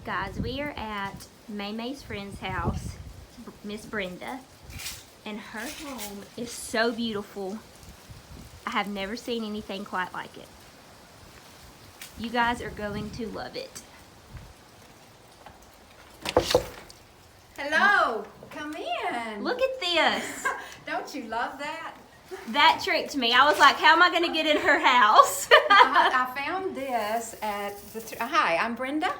Guys, we are at May's friend's house, Miss Brenda, and her home is so beautiful. I have never seen anything quite like it. You guys are going to love it. Hello, come in. Look at this. Don't you love that? That tricked me. I was like, how am I going to get in her house? I found this at the, hi, I'm Brenda.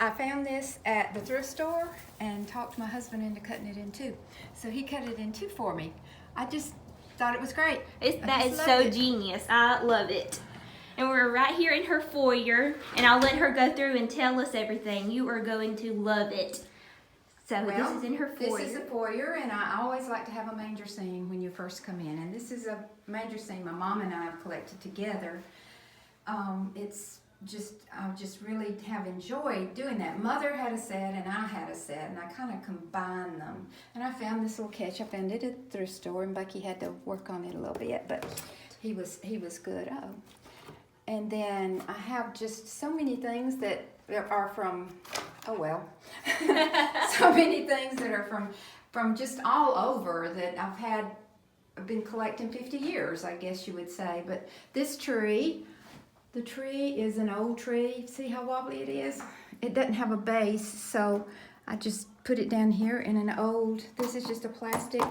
I found this at the thrift store and talked my husband into cutting it in two. So he cut it in two for me. I just thought it was great. That is so genius. I love it. And we're right here in her foyer, and I'll let her go through and tell us everything. You are going to love it. So Well, this is in her foyer. This is a foyer, and I always like to have a manger scene when you first come in. And this is a manger scene my mom and I have collected together. It's just, I just really have enjoyed doing that. Mother had a set, and I had a set, and I kind of combined them. And I found this little catch. I found it at the thrift store, and Bucky had to work on it a little bit, but he was good. And then I have just so many things that are from, oh well, so many things that are from just all over that I've been collecting 50 years, I guess you would say. But this tree, the tree is an old tree. See how wobbly it is? It doesn't have a base, so I just put it down here in an old, this is just a plastic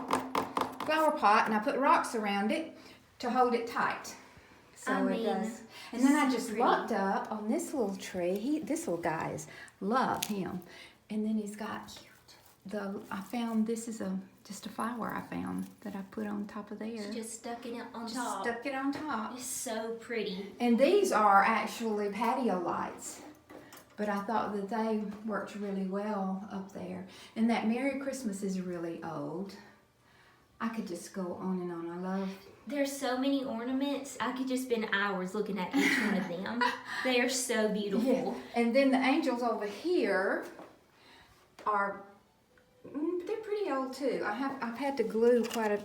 flower pot, and I put rocks around it to hold it tight. So it does. And then I just looked up on this little tree. This little guy love him. And then he's got I found this is just a flower I found that I put on top of there. She just stuck it on top. Stuck it on top. It's so pretty. And these are actually patio lights. But I thought that they worked really well up there. And that Merry Christmas is really old. I could just go on and on. I love. There's so many ornaments. I could just spend hours looking at each one of them. They are so beautiful. Yeah. And then the angels over here are, they're pretty old too. I've had to glue quite a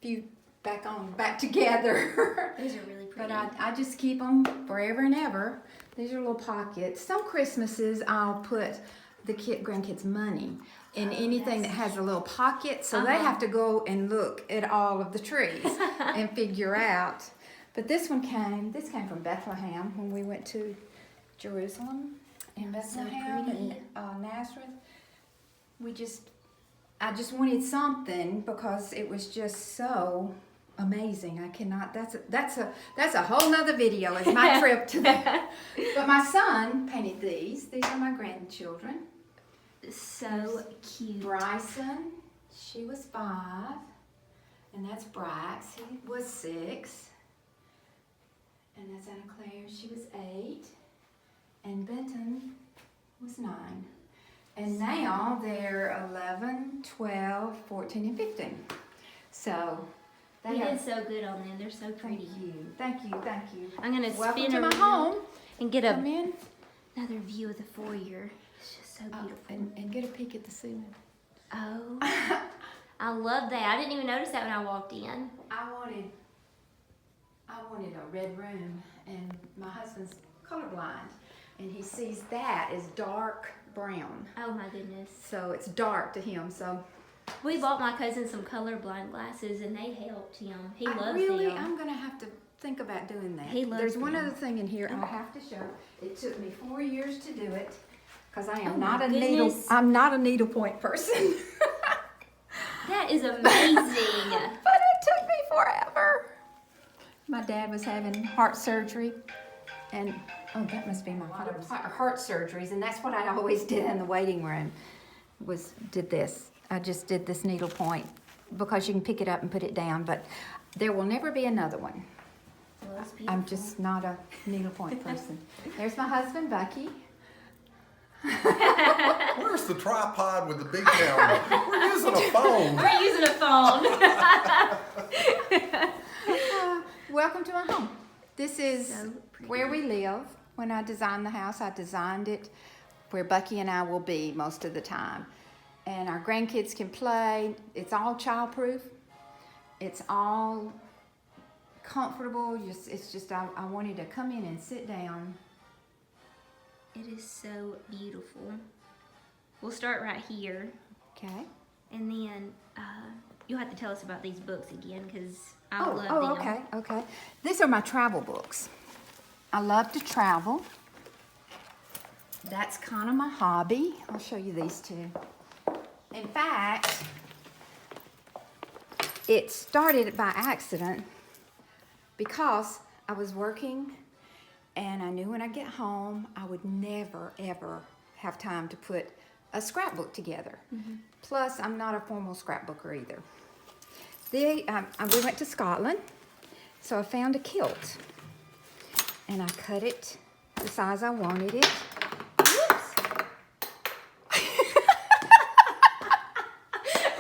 few back together. Those are really pretty. But I just keep them forever and ever. These are little pockets. Some Christmases I'll put the grandkids' money in anything that has a little pocket, so they have to go and look at all of the trees and figure out. But this came from Bethlehem when we went to Jerusalem and Bethlehem and Nazareth. I just wanted something because it was just so amazing. I cannot. That's a whole nother video. It's my trip to that. But my son painted these. These are my grandchildren. So cute. Bryson, she was 5, and that's Brax, he was 6, and that's Anna Claire, she was 8, and Benton was 9. And now they're 11, 12, 14, and 15. So they did so good on them. They're so pretty. Thank you. I'm gonna Welcome spin to my home and get another view of the foyer. It's just so beautiful. And get a peek at the ceiling. Oh, I love that. I didn't even notice that when I walked in. I wanted a red room, and my husband's colorblind, and he sees that as dark brown. Oh my goodness. So it's dark to him. So we bought my cousin some colorblind glasses, and they helped him. He loves them. I'm gonna have to think about doing that. He loves There's one them. other thing in here I have to show. It took me 4 years to do it because I am I'm not a needlepoint person. That is amazing. But it took me forever. My dad was having heart surgery, and that must be my heart surgeries, and that's what I always did in the waiting room. Did this. I just did this needlepoint because you can pick it up and put it down, but there will never be another one. Well, I'm just not a needlepoint person. There's my husband, Bucky. Where's the tripod with the big camera? We're using a phone. We're using a phone. Welcome to my home. This is where we live. When I designed the house, I designed it where Bucky and I will be most of the time. And our grandkids can play. It's all childproof. It's all comfortable. It's just I wanted to come in and sit down It is so beautiful. We'll start right here, Okay. and then you'll have to tell us about these books again, because I love them. Oh, okay. These are my travel books. I love to travel. That's kind of my hobby. I'll show you these two. In fact, it started by accident because I was working and I knew when I get home I would never ever have time to put a scrapbook together. Plus, I'm not a formal scrapbooker either. We went to Scotland, so I found a kilt and I cut it the size I wanted it.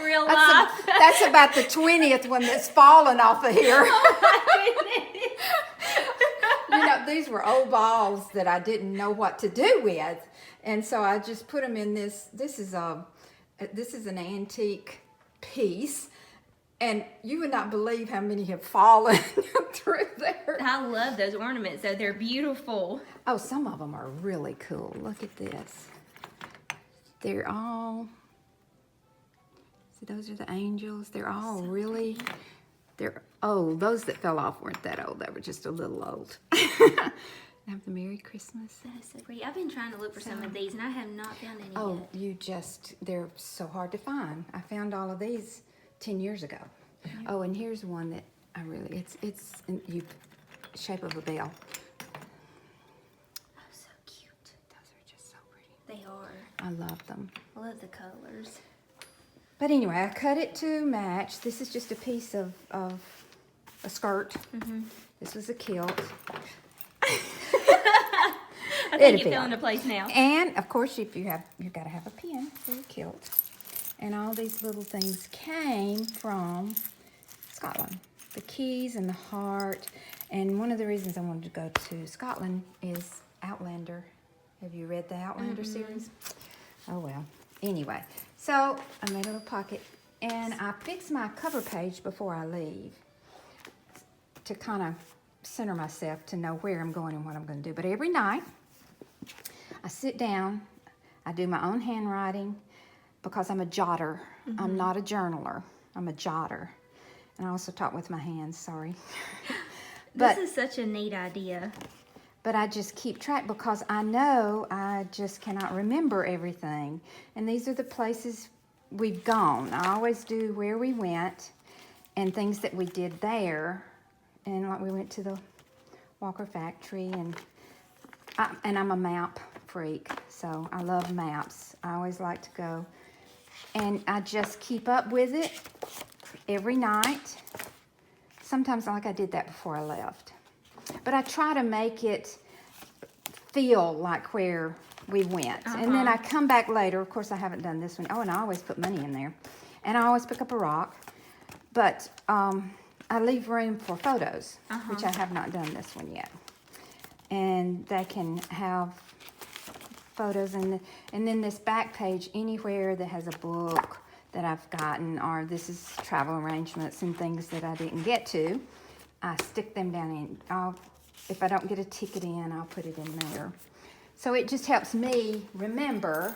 Real life. That's about the 20th one that's fallen off of here. You know, these were old balls that I didn't know what to do with, and so I just put them in this. This is an antique piece, and you would not believe how many have fallen through there. I love those ornaments, though. They're beautiful. Oh, some of them are really cool. Look at this. They're all. See, those are the angels. They're all really. They're old. Those that fell off weren't that old. They were just a little old. Have the Merry Christmas. That is so pretty. I've been trying to look for some of these, and I have not found any Oh, yet. they're so hard to find. I found all of these 10 years ago. Oh, and here's one that it's in the shape of a bell. Oh, so cute. Those are just so pretty. They are. I love them. I love the colors. But anyway, I cut it to match. This is just a piece of a skirt. This was a kilt. I think it fell into place now. And of course, you've got to have a pin for your kilt. And all these little things came from Scotland. The keys and the heart. And one of the reasons I wanted to go to Scotland is Outlander. Have you read the Outlander series? Oh well. Anyway, so I made a little pocket, and I fix my cover page before I leave to kind of center myself to know where I'm going and what I'm going to do. But every night, I sit down, I do my own handwriting because I'm a jotter. I'm not a journaler. I'm a jotter. And I also talk with my hands, sorry. This is such a neat idea. But I just keep track because I know I just cannot remember everything. And these are the places we've gone. I always do where we went and things that we did there. And like we went to the Walker factory, and I'm a map freak, so I love maps. I always like to go. And I just keep up with it every night. Sometimes like I did that before I left. But I try to make it feel like where we went. And then I come back later. Of course, I haven't done this one. Oh, and I always put money in there. And I always pick up a rock. But I leave room for photos, which I have not done this one yet. And they can have photos. And then this back page, anywhere that has a book that I've gotten, or this is travel arrangements and things that I didn't get to, I stick them down in. If I don't get a ticket in, I'll put it in there. So it just helps me remember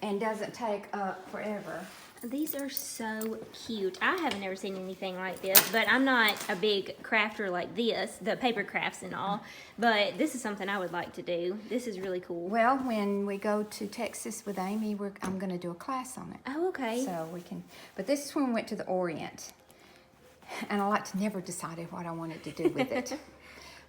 and doesn't take up forever. These are so cute. I haven't ever seen anything like this, but I'm not a big crafter like this, the paper crafts and all, but this is something I would like to do. This is really cool. Well, when we go to Texas with Amy, I'm going to do a class on it. Oh, okay. So we can, but this is when we went to the Orient. And I like to never decided what I wanted to do with it.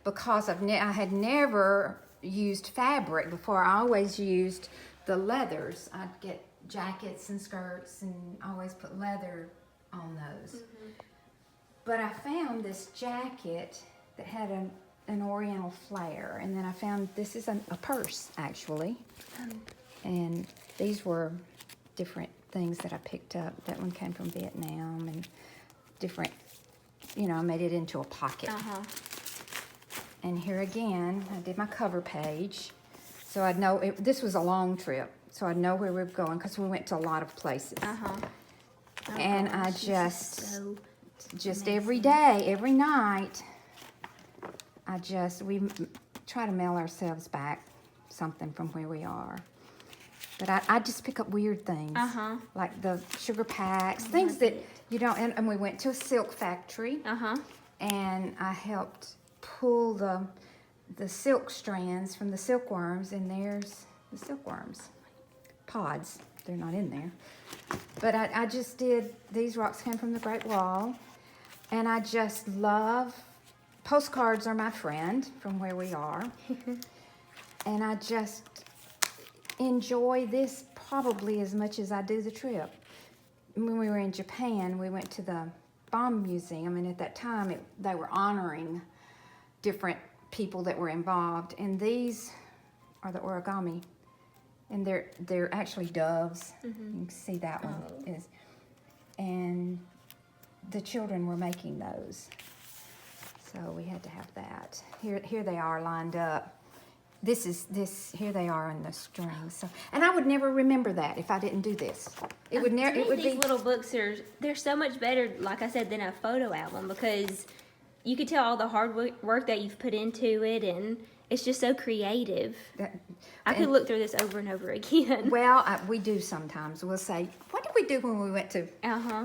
Because I had never used fabric before. I always used the leathers. I'd get jackets and skirts and always put leather on those. But I found this jacket that had an oriental flair. And then I found this is a purse, actually. And these were different things that I picked up. That one came from Vietnam, and different, I made it into a pocket. And here again, I did my cover page. So I'd know, this was a long trip. So I'd know where we were going because we went to a lot of places. And I just every day, every night, we try to mail ourselves back something from where we are. But I just pick up weird things. Like the sugar packs, things that you don't, and we went to a silk factory. And I helped pull the silk strands from the silkworms, and there's the silkworms. Pods, they're not in there. But I just did, these rocks came from the Great Wall. And I just love, postcards are my friend from where we are. And I just enjoy this probably as much as I do the trip. When we were in Japan, we went to the Bomb Museum, and at that time they were honoring different people that were involved. And these are the origami, and they're actually doves. You can see that one is, and the children were making those, so we had to have that. Here they are lined up. Here they are in the strings. So, and I would never remember that if I didn't do this. It would never. It would These be little books they're so much better, like I said, than a photo album, because you could tell all the hard work that you've put into it, and it's just so creative. I could look through this over and over again. Well, we do sometimes. We'll say, what did we do when we went to?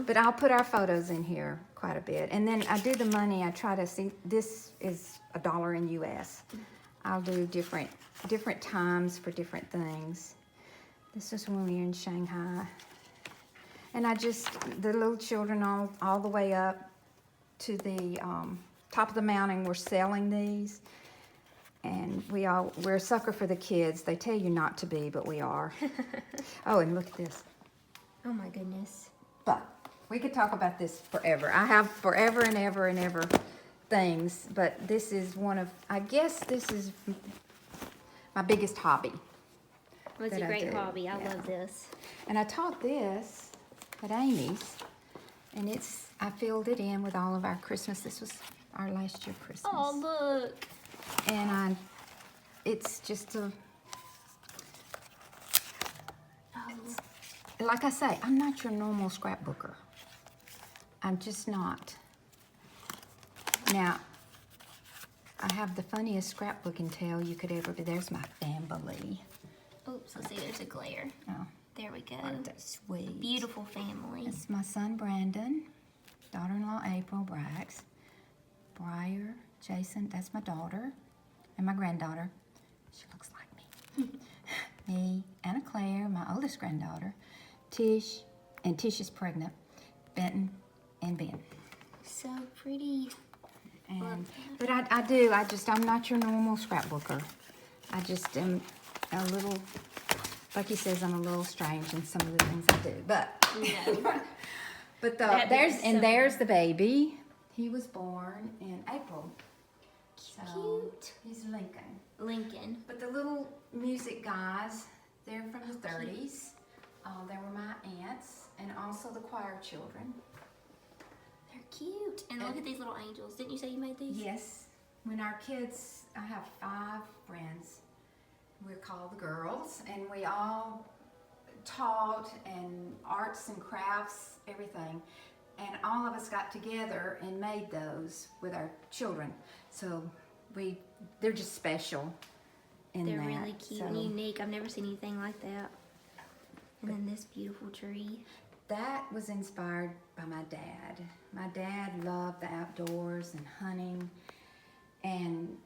But I'll put our photos in here quite a bit, and then I do the money. I try to see. This is $1 in US. I'll do different times for different things. This is when we were in Shanghai. And the little children all the way up to the top of the mountain were selling these. And we're a sucker for the kids. They tell you not to be, but we are. Oh, and look at this. Oh my goodness. But we could talk about this forever. I have forever and ever and ever things, but this is I guess this is my biggest hobby. Well, it's a great hobby. I love this. And I taught this at Amy's, and I filled it in with all of our Christmas. This was our last year Christmas. Oh, look. And it's just like I say, I'm not your normal scrapbooker. I'm just not. Now, I have the funniest scrapbooking tale you could ever do. There's my family. Oops, let's see, there's a glare. Oh, there we go. aren't they sweet? Beautiful family. It's my son Brandon, daughter-in-law April, Brax, Briar, Jason, that's my daughter, and my granddaughter. She looks like me. Me, Anna Claire, my oldest granddaughter, Tish, and Tish is pregnant, Benton, and Ben. So pretty. But I'm not your normal scrapbooker. I just am a little, like he says, I'm a little strange in some of the things I do. But No. but there's the baby. He was born in April. So Cute. he's Lincoln. But the little music guys, they're from the 30s. They were my aunts, and also the choir children. They're cute. And look at these little angels. Didn't you say you made these? Yes. When our kids, I have 5 friends. We're called the girls, and we all taught and arts and crafts, everything. And all of us got together and made those with our children. So they're just special in They're that. really cute and unique. I've never seen anything like that. And then this beautiful tree. That was inspired by my dad. My dad loved the outdoors and hunting, and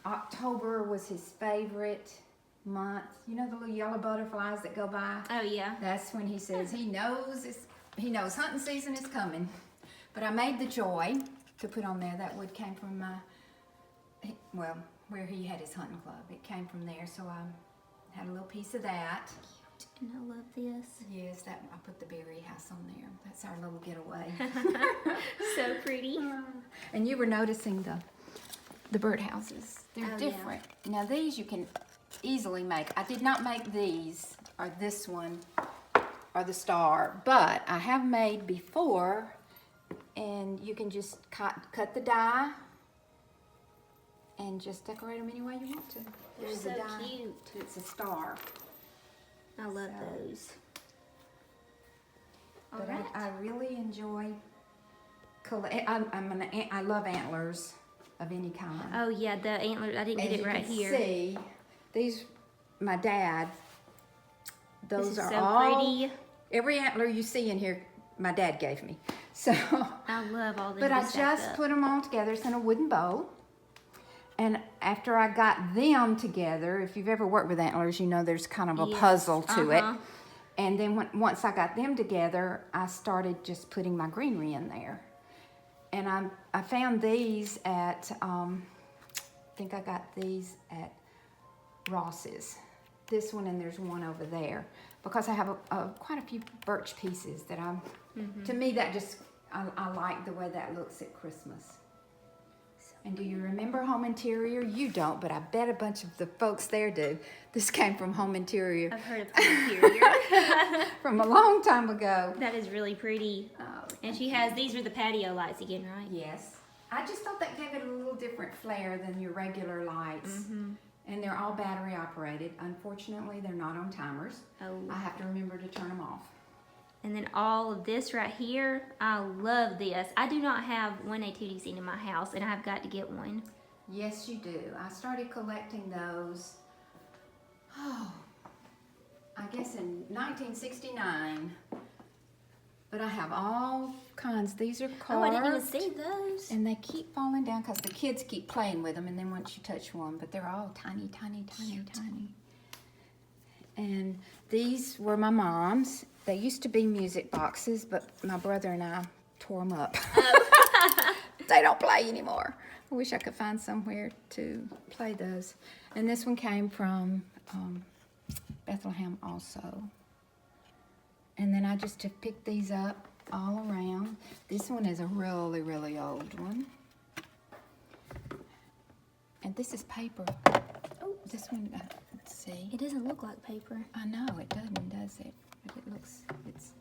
October was his favorite month. You know the little yellow butterflies that go by? Oh yeah. That's when he says he knows hunting season is coming. But I made the joy to put on there. That wood came from where he had his hunting club. It came from there, so I had a little piece of that. And I love this. Yes, I put the berry house on there. That's our little getaway. So pretty. And you were noticing the birdhouses. They're Oh, different. Yeah. Now these you can easily make. I did not make these, or this one, or the star, but I have made before, and you can just cut the die and just decorate them any way you want to. They're Here's so the die. cute. It's a star. I love those. But Alright. I really enjoy I love antlers. of any kind. Oh yeah, the antlers. I didn't As get you it right can here. see, these, my dad, those This is are so all, pretty. every antler you see in here, my dad gave me. So, I love all this. but I just put them all together. It's in a wooden bowl. And after I got them together, if you've ever worked with antlers, you know there's kind of a puzzle to it. And then once I got them together, I started just putting my greenery in there. And I found these at, I think I got these at Ross's. This one, and there's one over there. Because I have quite a few birch pieces that to me that just, I like the way that looks at Christmas. And do you remember Home Interior? You don't, but I bet a bunch of the folks there do. This came from Home Interior. I've heard of Home Interior. From a long time ago. That is really pretty. Oh, And she has, these are the patio lights again, right? yes. I just thought that gave it a little different flair than your regular lights. And they're all battery operated. Unfortunately, they're not on timers. Oh. I have to remember to turn them off. And then all of this right here, I love this. I do not have one nativity scene in my house, and I've got to get one. Yes, you do. I started collecting those, I guess in 1969. But I have all kinds. These are carved. Oh, I didn't even see those. And they keep falling down because the kids keep playing with them, and then once you touch one, but they're all tiny, tiny, tiny, tiny. And these were my mom's. They used to be music boxes, but my brother and I tore them up. They don't play anymore. I wish I could find somewhere to play those. And this one came from Bethlehem also. And then I just have picked these up all around. This one is a really, really old one. And this is paper. Oh, this one, let's see. It doesn't look like paper. I know, it doesn't, does it? But it looks, it's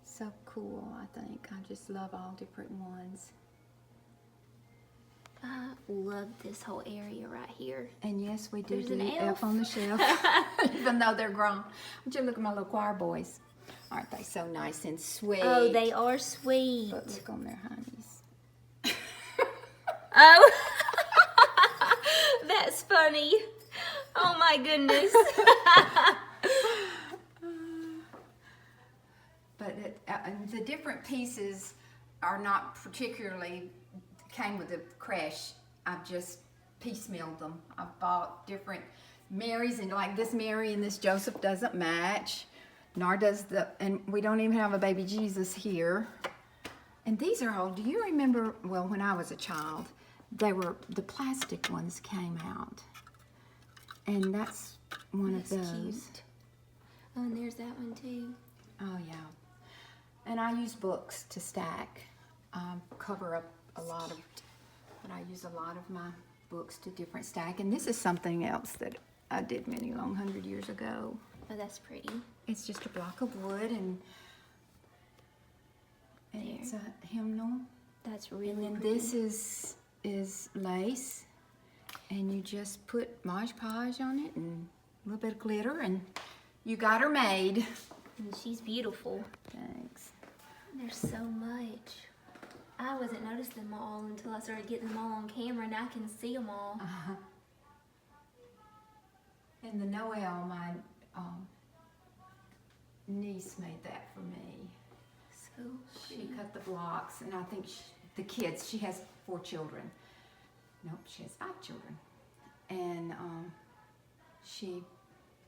so cool, I think. I just love all different ones. I love this whole area right here. And yes, we do There's do an Elf elf. on the Shelf, even though they're grown. Would you look at my little choir boys? Aren't they so nice and sweet? Oh, they are sweet. But look on their honeys. Oh, that's funny. Oh my goodness. But the different pieces are not particularly came with the creche. I've just piecemealed them. I've bought different Marys, and like this Mary and this Joseph doesn't match, nor does and we don't even have a baby Jesus here. And these are all, do you remember, well, when I was a child, the plastic ones came out. And that's one of those. Cute. Oh, and there's that one too. Oh, yeah. And I use books to stack, cover up a lot of, but I use a lot of my books to different stack. And this is something else that I did many long 100 years ago. Oh, that's pretty. It's just a block of wood, and it's a hymnal. That's really And pretty. this is lace, and you just put Mod Podge on it and a little bit of glitter, and you got her made. And she's beautiful. Thanks. There's so much. I wasn't noticing them all until I started getting them all on camera, and I can see them all. And the Noel, my niece made that for me. So She cut the blocks, and I think the kids, she has 4 children. Nope, she has 5 children. And she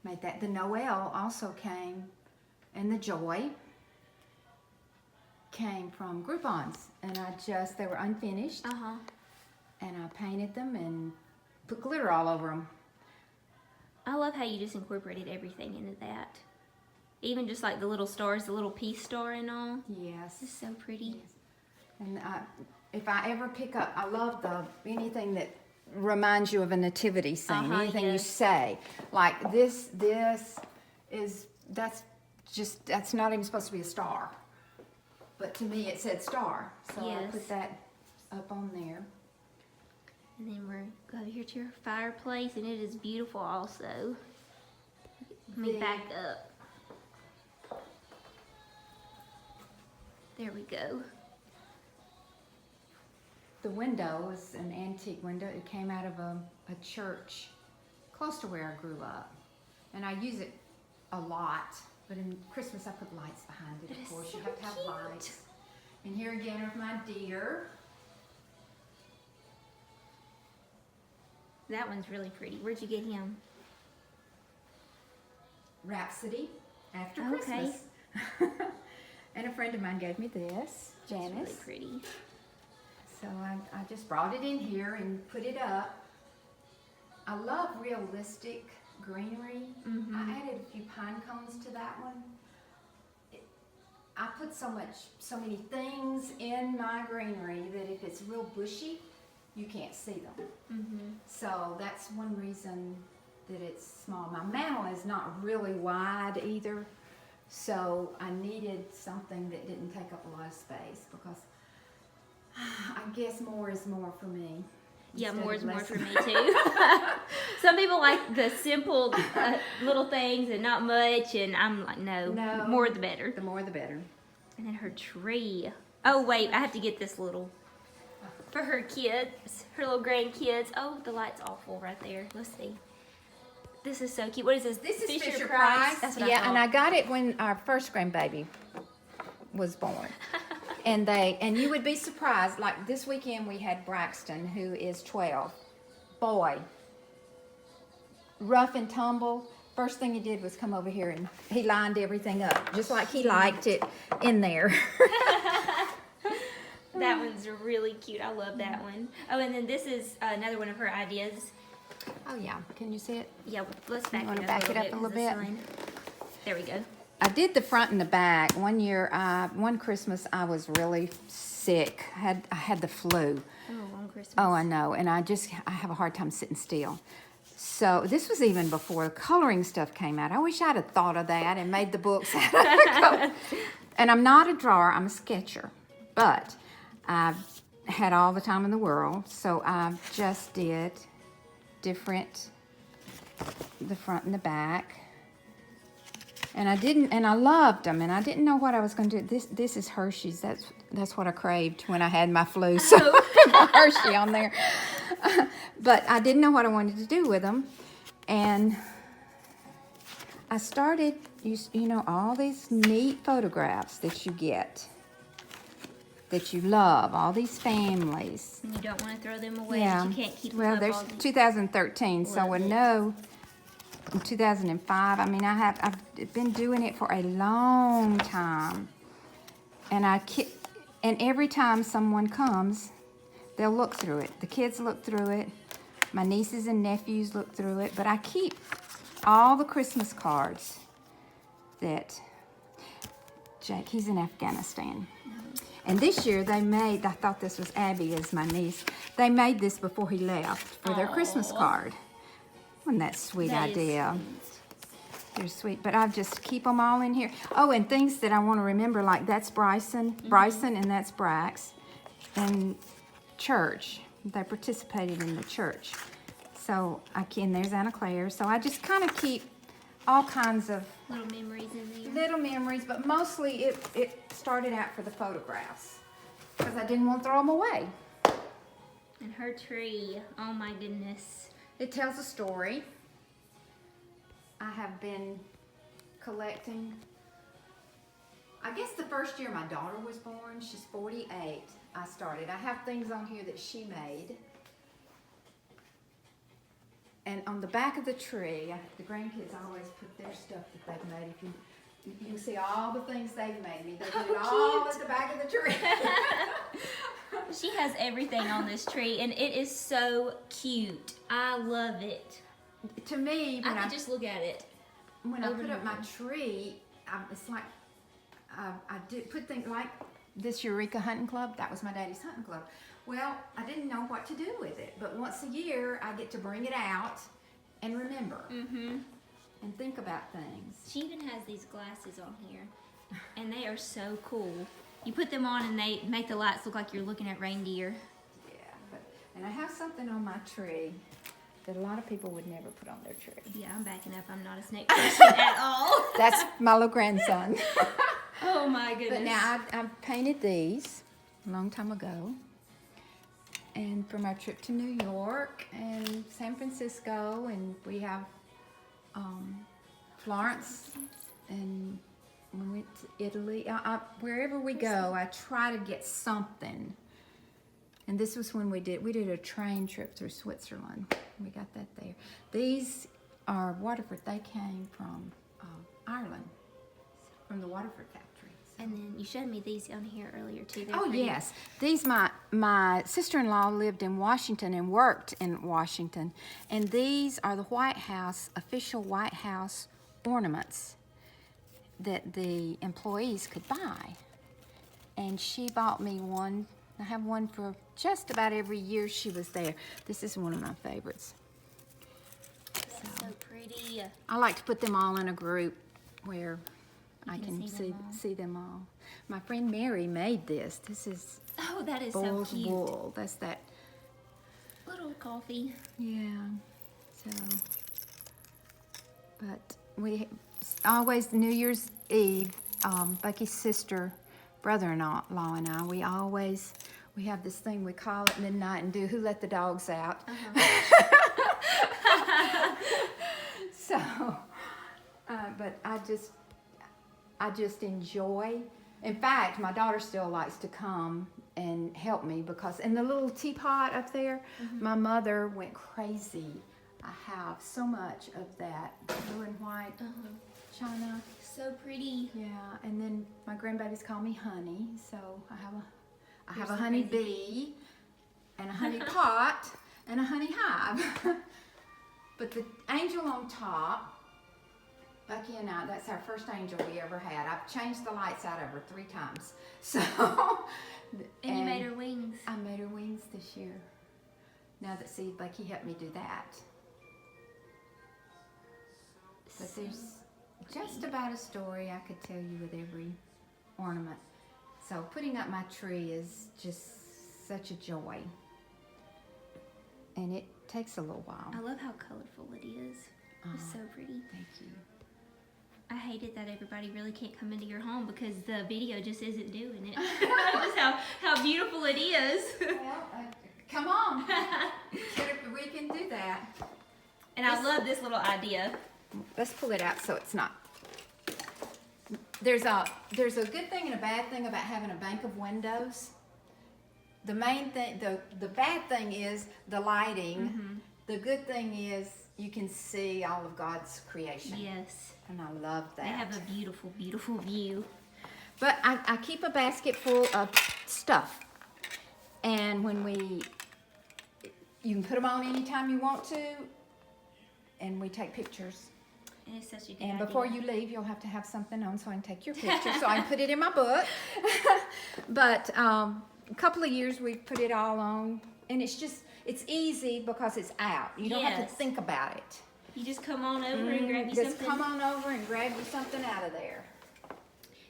made that. The Noel also came, and the Joy came from Groupons. And they were unfinished. And I painted them and put glitter all over them. I love how you just incorporated everything into that. Even just like the little stars, the little peace star and all. Yes. It's so pretty. Yes. And if I ever pick up, I love anything that reminds you of a nativity scene. Anything you say, like this is that's not even supposed to be a star, but to me it said star, so I Yes. put that up on there. And then we're go over here to your fireplace, and it is beautiful also. Let me back up. There we go. the window is an antique window. It came out of a church close to where I grew up. And I use it a lot. But in Christmas, I put lights behind it, of course. You have to have lights. And here again are my deer. That one's really pretty. Where'd you get him? Rhapsody after Okay. Christmas. And a friend of mine gave me this, Janice. It's really pretty. So I just brought it in here and put it up. I love realistic greenery. I added a few pine cones to that one. I put so many things in my greenery that if it's real bushy, you can't see them. So that's one reason that it's small. My mantle is not really wide either, so I needed something that didn't take up a lot of space because I guess more is more for me. Yeah, instead more of is more less. for me too. Some people like the simple little things and not much, and I'm like, no, more the better. The more the better. And then her tree. Oh wait, I have to get this little for her kids, her little grandkids. Oh, the light's awful right there. Let's see. This is so cute. What is this? This is Fisher Price. That's what Yeah, I thought. and I got it when our first grandbaby was born. And you would be surprised, like this weekend we had Braxton, who is 12. Boy, rough and tumble. First thing he did was come over here and he lined everything up, just like he liked it in there. That one's really cute. I love that one. Oh, and then this is another one of her ideas. Oh yeah, can you see it? Yeah, let's back wanna it up back a it little up bit. a little 'cause the bit? sun- There we go. I did the front and the back. One year, one Christmas, I was really sick. I had the flu. Oh, on Christmas. Oh, I know, and I have a hard time sitting still. So this was even before coloring stuff came out. I wish I'd have thought of that and made the books out of the color. And I'm not a drawer, I'm a sketcher. But I've had all the time in the world, so I just did different, the front and the back. And I loved them, and I didn't know what I was going to do. This is Hershey's. That's what I craved when I had my flu. So I put my Hershey on there. But I didn't know what I wanted to do with them. And I started, you know, all these neat photographs that you get, that you love, all these families. And you don't want to throw them away. Yeah. But you can't keep them Well, up there's all the 2013, so I Love it. know in 2005. I mean, I've been doing it for a long time, and and every time someone comes, they'll look through it. The kids look through it. My nieces and nephews look through it. But I keep all the Christmas cards that Jake, he's in Afghanistan. And this year they made, I thought this was Abby as my niece, they made this before he left for their Christmas Aw. card. Wasn't that a sweet That is idea? sweet. They're sweet, but I just keep them all in here. Oh, and things that I want to remember, like that's Bryson, and that's Brax, and church. They participated in the church. So there's Anna Claire. So I just kind of keep all kinds of Little memories in there. little memories, but mostly it started out for the photographs because I didn't want to throw them away. And her tree. Oh my goodness. It tells a story. I have been collecting, I guess the first year my daughter was born, she's 48, I started. I have things on here that she made. And on the back of the tree, the grandkids always put their stuff that they've made. If you can see all the things they've made me. They put it all at the back of the tree. She has everything on this tree, and it is so cute. I love it. To me, I could just look at it. when I over put and up my over. tree, it's like I did put things like this Eureka Hunting Club. That was my daddy's hunting club. Well, I didn't know what to do with it, but once a year I get to bring it out and remember and think about things. She even has these glasses on here, and they are so cool. You put them on, and they make the lights look like you're looking at reindeer. Yeah, and I have something on my tree that a lot of people would never put on their tree. Yeah, I'm backing up. I'm not a snake person at all. That's my little grandson. Oh my goodness. But now I painted these a long time ago. and from our trip to New York and San Francisco, and we have Florence, and we went to Italy. Wherever we go, I try to get something. And this was when we did a train trip through Switzerland. We got that there. These are Waterford. They came from Ireland, from the Waterford factory. And then you showed me these down here earlier too. They're Oh pretty. yes, these my sister-in-law lived in Washington and worked in Washington, and these are the White House official White House ornaments that the employees could buy. And she bought me one. I have one for just about every year she was there. This is one of my favorites. That's so pretty. I like to put them all in a group where I can can see them all. see them all. My friend Mary made this. This is Oh, that is bull's so cute. wool. That's that. Little coffee. Yeah. So, but we always New Year's Eve. Bucky's sister, brother-in-law, and I. We have this thing we call it midnight and do Who Let the Dogs Out. So, but I just enjoy. In fact, my daughter still likes to come and help me because in the little teapot up there, my mother went crazy. I have so much of that blue and white china. So pretty. Yeah, and then my grandbabies call me Honey, so I have You're a so honey crazy. bee and a honey pot and a honey hive. But the angel on top, Bucky and I, that's our first angel we ever had. I've changed the lights out of her 3 times. So, And you made her wings. I made her wings this year. Now that, see, Bucky helped me do that. But there's just about a story I could tell you with every ornament. So putting up my tree is just such a joy. And it takes a little while. I love how colorful it is. It's so pretty. Thank you. I hate it that everybody really can't come into your home because the video just isn't doing it. Just how beautiful it is. Well, come on. We can do that. And I love this little idea. Let's pull it out so it's not. There's a good thing and a bad thing about having a bank of windows. The main thing, the bad thing is the lighting. The good thing is you can see all of God's creation. Yes. And I love that. They have a beautiful, beautiful view. But I keep a basket full of stuff. And you can put them on anytime you want to. And we take pictures. And it's such a good And idea. before you leave, you'll have to have something on so I can take your picture, so I can put it in my book. But a couple of years we've put it all on, and it's easy because it's out. You don't have Yes. to think about it. You just come on over and grab you Just something. come on over and grab you something out of there.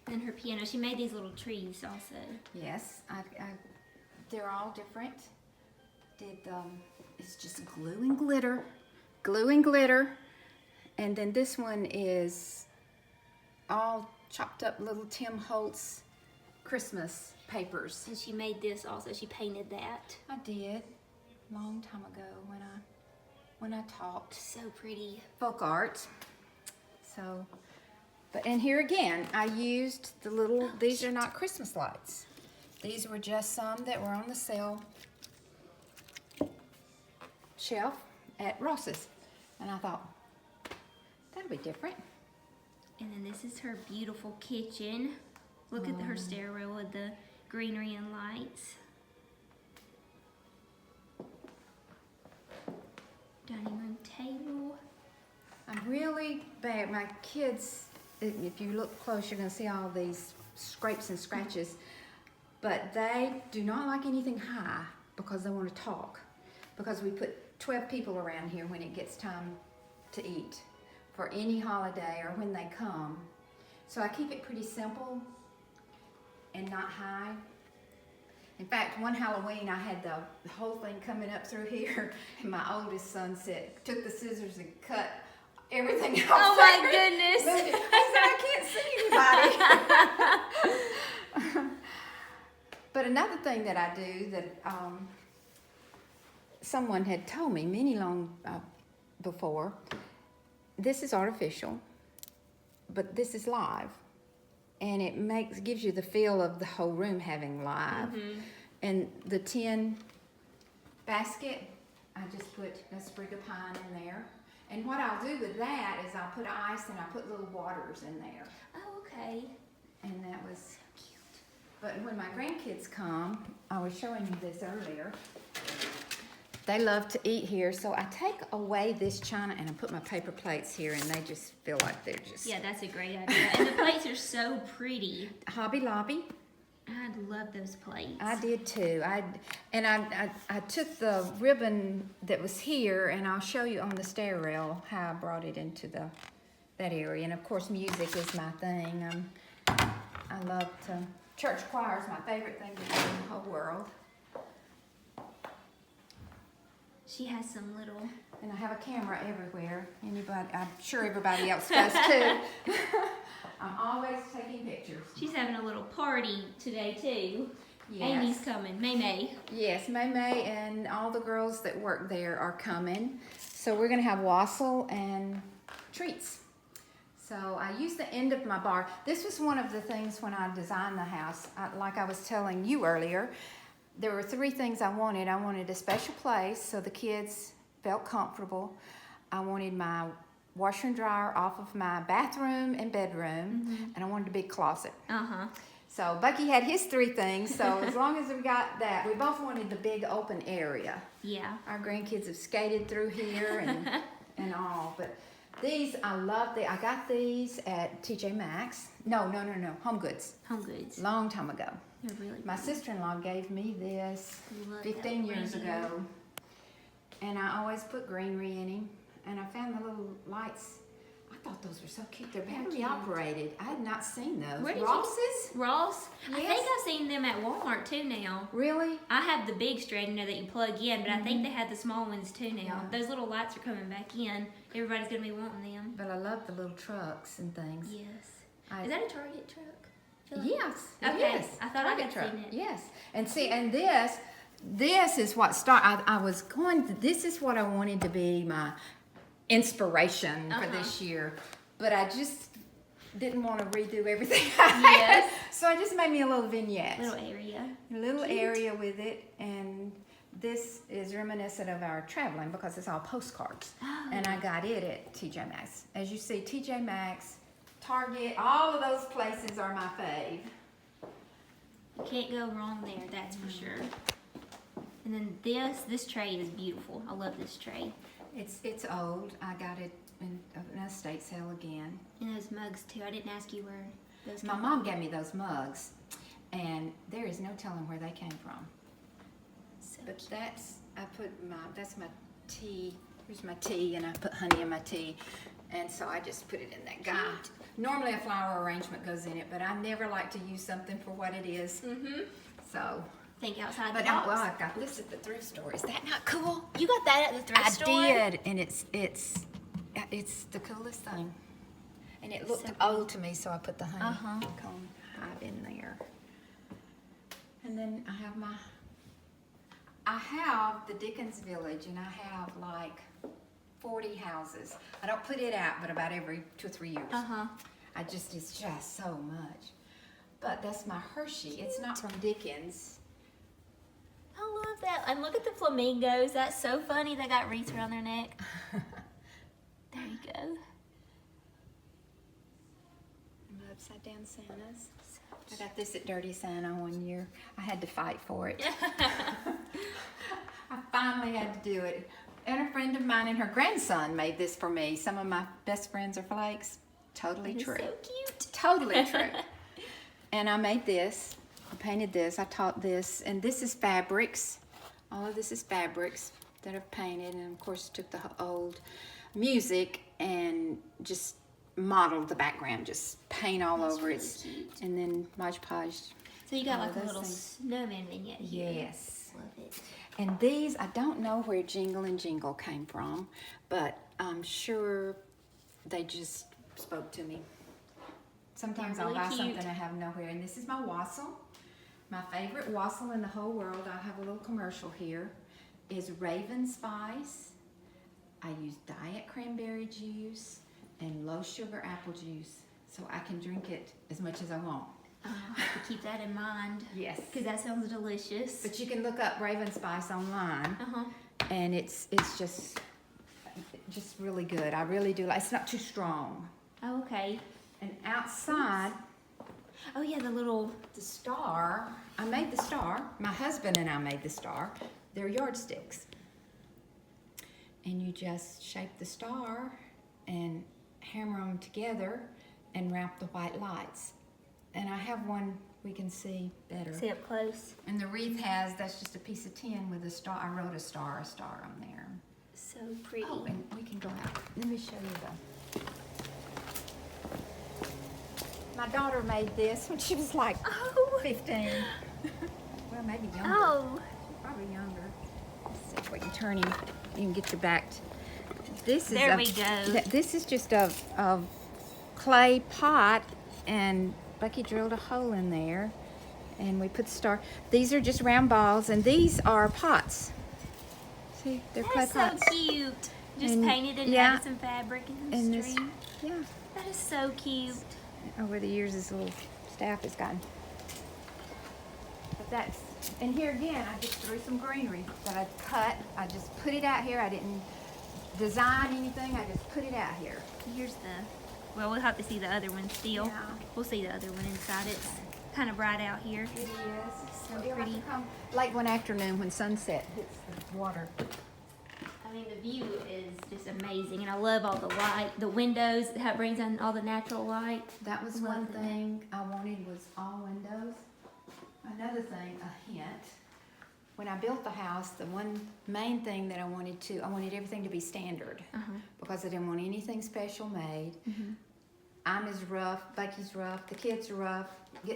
And her piano, she made these little trees also. Yes, they're all different. It's just glue and glitter. Glue and glitter. And then this one is all chopped up little Tim Holtz Christmas papers. And she made this also. She painted that. I did a long time ago when I taught So pretty. folk art. So, and here again, I used the little, these are not Christmas lights. These were just some that were on the sale shelf at Ross's. And I thought, that'll be different. And then this is her beautiful kitchen. Look at her stairwell with the greenery and lights. Dining room table. I'm really bad. My kids, if you look close, you're going to see all these scrapes and scratches. But they do not like anything high because they want to talk. Because we put 12 people around here when it gets time to eat for any holiday or when they come. So I keep it pretty simple and not high. In fact, one Halloween I had the whole thing coming up through here, and my oldest son took the scissors and cut everything off. Oh my there. goodness. He said, I can't see anybody. But another thing that I do that someone had told me many long before, this is artificial, but this is live. And it gives you the feel of the whole room having live. Mm-hmm. And the tin basket, I just put a sprig of pine in there. And what I'll do with that is I'll put ice and I put little waters in there. Oh, okay. And that was so cute. But when my grandkids come, I was showing you this earlier. They love to eat here, so I take away this china and I put my paper plates here, and they just feel like they're just... Yeah, that's a great idea. And the plates are so pretty. Hobby Lobby. I love those plates. I did too. I took the ribbon that was here, and I'll show you on the stair rail how I brought it into that area. And of course, music is my thing. I love to... Church choir is my favorite thing to do in the whole world. She has some little... And I have a camera everywhere. I'm sure everybody else does too. I'm always taking pictures. She's having a little party today too. Yes. Amy's coming. May. Yes, May and all the girls that work there are coming. So we're going to have wassail and treats. So I used the end of my bar. This was one of the things when I designed the house. Like I was telling you earlier, there were 3 things I wanted. I wanted a special place so the kids felt comfortable. I wanted my washer and dryer off of my bathroom and bedroom, and I wanted a big closet. So Bucky had his 3 things, so as long as we got that, we both wanted the big open area. Yeah. Our grandkids have skated through here and all, but these, I love. I got these at TJ Maxx. No, Home Goods. Home Goods. Long time ago. They're really My pretty. sister-in-law gave me this Love 15 that years radio. ago. And I always put greenery in him. And I found the little lights. I thought those were so cute. They're battery cute. operated. I had not seen those. Where did Ross's? Ross? I Yes. think I've seen them at Walmart too now. Really? I have the big straightener that you plug in, but I think they have the small ones too now. Yeah. Those little lights are coming back in. Everybody's gonna be wanting them. But I love the little trucks and things. Yes. Is that a Target truck? I feel like- Yes. Okay. Yes. I thought I Target had truck. seen it. Yes. And see, and this is what started. I was going to, this is what I wanted to be my inspiration for this year. But I just didn't want to redo everything. Yes. So I just made me a little vignette. Little area. A little area with it. And this is reminiscent of our traveling because it's all postcards. Oh. And I got it at TJ Maxx. As you see, TJ Maxx, Target, all of those places are my fave. You can't go wrong there, that's for sure. And then this tray is beautiful. I love this tray. It's old. I got it in an estate sale again. And those mugs too. I didn't ask you where those My came mom gave me those mugs, and there is no telling where they came from. So But cute. that's my tea. Here's my tea, and I put honey in my tea, and so I just put it in that guy. Normally a flower arrangement goes in it, but I never like to use something for what it is. So, Think outside the but box. I got this at the thrift store. Is that not cool? You got that at the thrift store? I did, and it's the coolest thing. And it looked So old to me, so I put the honey Uh-huh. comb hive in there. And then I have the Dickens Village, and I have like 40 houses. I don't put it out, but about every 2 or 3 years. It's just so much. But that's my Hershey. It's not from Dickens. I love that. And look at the flamingos. That's so funny. They got wreaths around their neck. There you go. The upside down Santas. I got this at Dirty Santa one year. I had to fight for it. I finally had to do it. And a friend of mine and her grandson made this for me. Some of my best friends are flakes. Totally It's true. so cute. Totally true. And I made this. I painted this. I taught this. And this is fabrics. All of this is fabrics that I've painted. And of course took the old music and just modeled the background. Just paint all That's over really it. cute. And then Mod Podge. So you got all like a those little things. snowman vignette here. Yes. Love it. And these, I don't know where Jingle and Jingle came from, but I'm sure they just spoke to me. Sometimes They're I'll really buy cute. something I have nowhere. And this is my wassail. My favorite wassail in the whole world. I have a little commercial here. is Raven Spice. I use diet cranberry juice and low sugar apple juice, so I can drink it as much as I want. I have to keep that in mind. Yes. Because that sounds delicious. But you can look up Raven Spice online, and it's just really good. I really do like. It's not too strong. Oh, okay. And outside, Oh yeah, the star. I made the star. My husband and I made the star. They're yardsticks. And you just shape the star and hammer them together and wrap the white lights. And I have one we can see better. see up close. And the wreath that's just a piece of tin with a star. I wrote a star on there. So pretty. Oh, and we can go out. Let me show you my daughter made this when she was like 15. Well, maybe younger. Oh. Probably younger. Let's see if we can turn him. You can get your back. This is There we go. This is just a clay pot, and Becky drilled a hole in there, and we put the star. These are just round balls, and these are pots. See, they're clay That's pots. so cute. Just And, painted and yeah. added some fabric and And some this, string. yeah. That is so cute. Over the years, this little staff has gotten. But that's, and here again, I just threw some greenery that I cut. I just put it out here. I didn't design anything. I just put it out here. Here's well, we'll have to see the other one still. Yeah. We'll see the other one inside. It's kind of bright out here. It is. So You'll have to pretty. come late one afternoon when sunset hits the water. I mean, the view is just amazing, and I love all the light, the windows, how it brings in all the natural light. That was Love one that. thing I wanted was all windows. Another thing, a hint. When I built the house, the one main thing that I wanted everything to be standard because I didn't want anything special made. I'm as rough, Becky's rough, the kids are rough.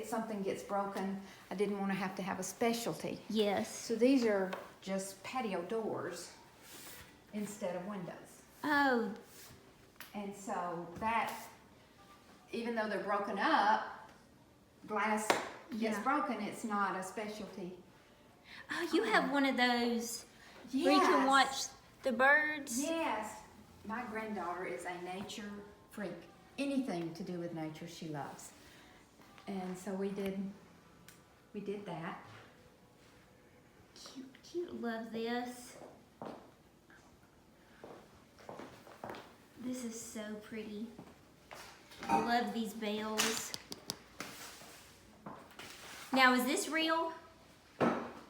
Something gets broken. I didn't want to have a specialty. Yes. So these are just patio doors instead of windows. Oh, And so that, even though they're broken up, glass gets Yeah. broken, it's not a specialty. oh, you have one of those where you can watch the birds. Yes. My granddaughter is a nature freak. Anything to do with nature she loves. And so we did that. Cute, cute. Love this. This is so pretty. I love these bells. Now, is this real?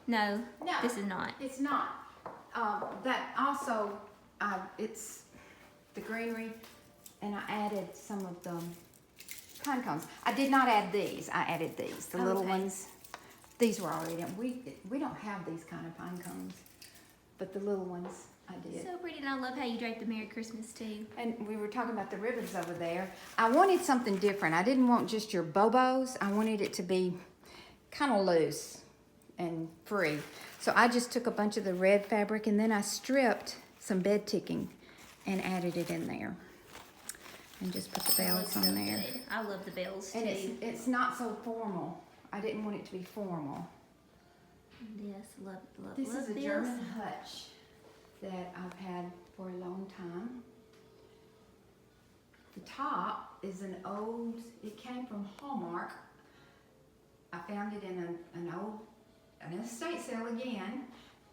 No, No. this is not. It's not. That also, it's the greenery, and I added some of the pine cones. I did not add these. I added these, the little Okay. ones. These were already in. We don't have these kind of pine cones, but the little ones I did. So pretty, and I love how you draped the Merry Christmas too. And we were talking about the ribbons over there. I wanted something different. I didn't want just your bobos. I wanted it to be kind of loose and free. So I just took a bunch of the red fabric and then I stripped some bed ticking and added it in there. And just put the bells on there. Good. I love the bells too. And it's not so formal. I didn't want it to be formal. Yes, love, love, This love is a this. German hutch that I've had for a long time. The top is it came from Hallmark. I found it in an estate sale again,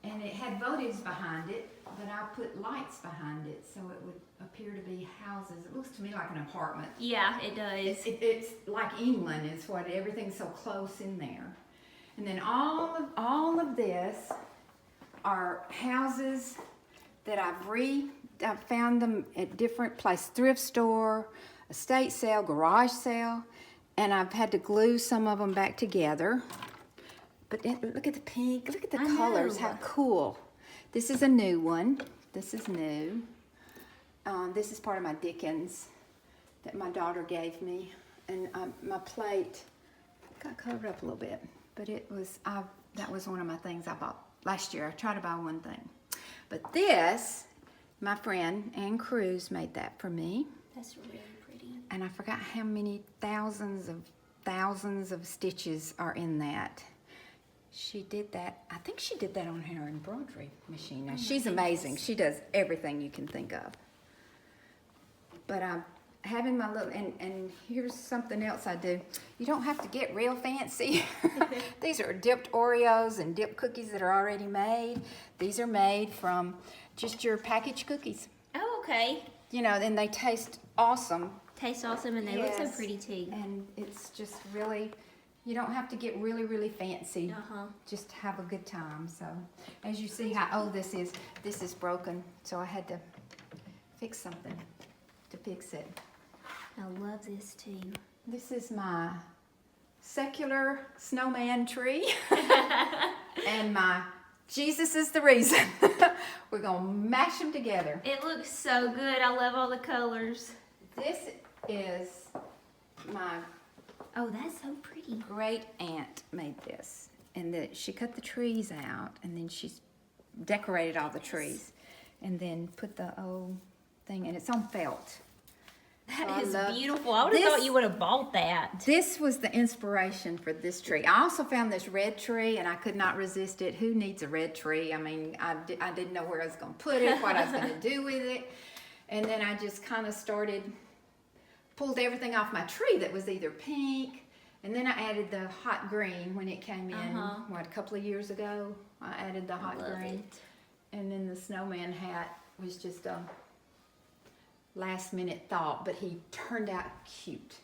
and it had votives behind it, but I put lights behind it so it would appear to be houses. It looks to me like an apartment. Yeah, it does. It's like England is what everything's so close in there. And then all of this are houses that I've found them at different places, thrift store, estate sale, garage sale, and I've had to glue some of them back together. But look at the pink, look at the colors, how cool. This is a new one. This is new. This is part of my Dickens that my daughter gave me. And my plate got covered up a little bit, but that was one of my things I bought last year. I tried to buy one thing. But this, my friend Ann Cruz made that for me. That's really pretty. And I forgot how many thousands of stitches are in that. she did that. I think she did that on her embroidery machine. Now, she's amazing. She does everything you can think of. But I'm having my little, and here's something else I do. You don't have to get real fancy. These are dipped Oreos and dipped cookies that are already made. These are made from just your packaged cookies. Oh, okay. You know, and they taste awesome. Taste awesome, and they look so pretty too. And it's just really, you don't have to get really, really fancy. Just have a good time. So, as you see how old this is broken. So I had to fix something to fix it. I love this too. This is my secular snowman tree. And my Jesus is the reason. We're going to mash them together. It looks so good. I love all the colors. This is my Oh, that's so pretty. great aunt made this. And she cut the trees out, and then she's decorated all the trees. And then put the old thing, and it's on felt. That is beautiful. I would have thought you would have bought that. This was the inspiration for this tree. I also found this red tree, and I could not resist it. Who needs a red tree? I mean, I didn't know where I was going to put it, what I was going to do with it. And then I just kind of pulled everything off my tree that was either pink, and then I added the hot green when it came in, a couple of years ago. I added the hot green. And then the snowman hat was just a last minute thought, but he turned out cute.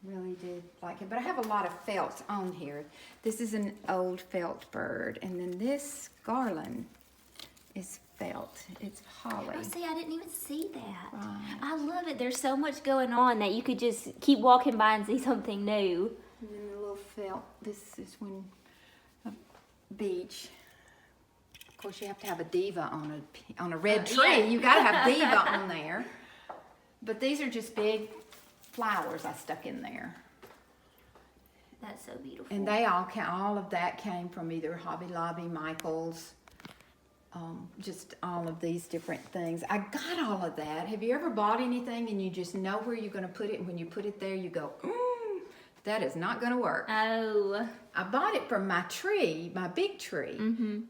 Really did like it. But I have a lot of felt on here. This is an old felt bird, and then this garland is felt. It's holly. Oh, see, I didn't even see that. Right. I love it. There's so much going on that you could just keep walking by and see something new. And then the little felt. This is when a beach. Of course, you have to have a diva on a red tree. Yeah. You got to have diva on there. But these are just big flowers I stuck in there. That's so beautiful. And they all of that came from either Hobby Lobby, Michael's, just all of these different things. I got all of that. Have you ever bought anything and you just know where you're going to put it, and when you put it there, you go, that is not going to work. Oh. I bought it from my tree, my big tree,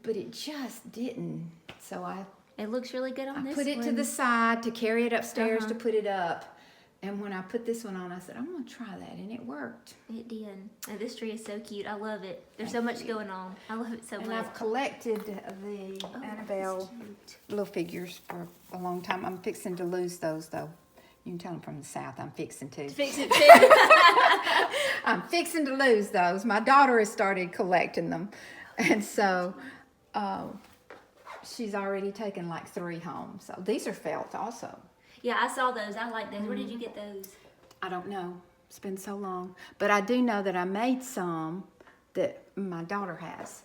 but it just didn't. So It looks really good on I this put it one. to the side to carry it upstairs to put it up. And when I put this one on, I said, I'm going to try that. And it worked. It did. And this tree is so cute. I love it. There's so much going on. I love it so And much. I've collected the Annabelle little figures for a long time. I'm fixing to lose those, though. You can tell them from the South. I'm fixing to. Fix it too. I'm fixing to lose those. My daughter has started collecting them. And so she's already taken like 3 home. So these are felt also. Yeah, I saw those. I like those. Where did you get those? I don't know. It's been so long. But I do know that I made some that my daughter has.